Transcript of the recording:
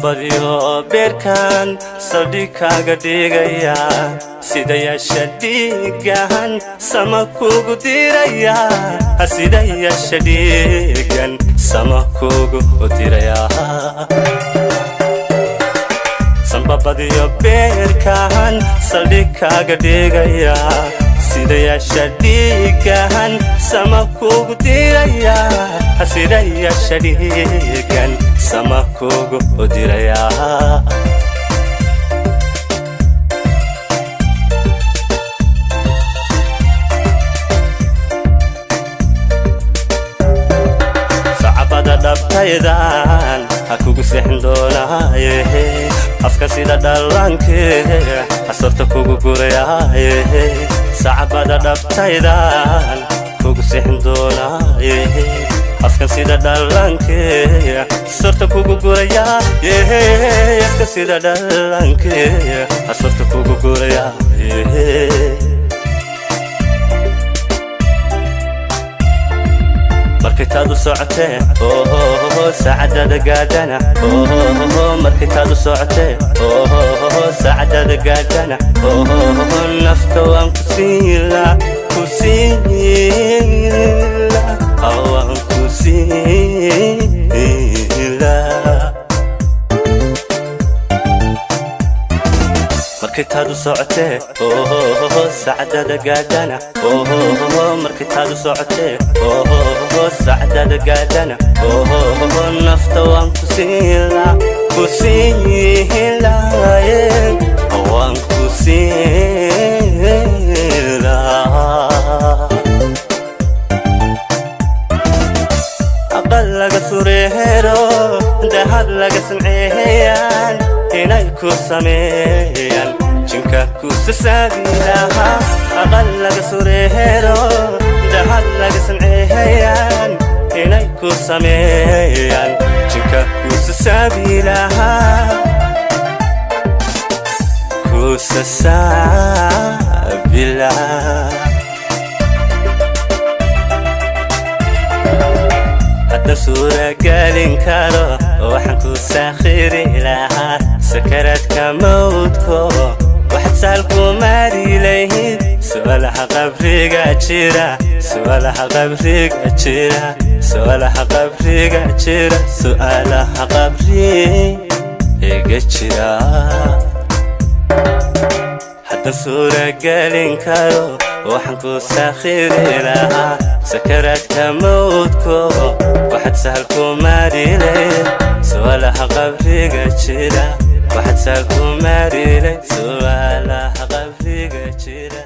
badiyo beerkan saldhigaaga dhigaya sida yeesha dhiigan sama kugu diraya sida yeesha dhiigan sama kugu diraya samba badiyo beerkan saldhigaaga dhigaya sida yeesha dhiigan sama kugu diraya sida yeesha dhiigan sama kugu diraya sacabada dhabtaydan ha kugu seexin doonaaye afka sida dhalanke asarta kugu gurayaaye sacabada dhabtaydan kugu seexin doonaaye afka sida dhalanke asarta kugu gurayaaye afka sida dhalanke asarta kugu gurayaaye markitaadu socotee saacadada gaadhana markitaadu socotee saacadada gaadhana nafta waan ku siila waan ku siila markitaadu socotee saacadada gaadhana markitaadu socotee saacadada gaadhana nafta waan ku siila waan ku siila aqal laga sureero dahab laga samceeyaan inay ku sameeyaan jinka ku sasabilaha aqal laga sureero dahab laga samceeyaan inay ku sameeyaan jinka ku sasabilaha ku sasabilaha hadda suura galin karo waxaan ku saakhiri lahaa sakaraadka mawdko waxaad sahal ku maari lahayd su'aalaha qabriga jira su'aalaha qabriga jira su'aalaha qabriga jira su'aalaha qabriga jira hadda suura galin karo waxaan ku saakhiri lahaa sakaraadka mawdko waxaad sahal ku maari lahayd su'aalaha qabriga jira waxaad sahal ku maari lahayd su'aalaha qabriga jira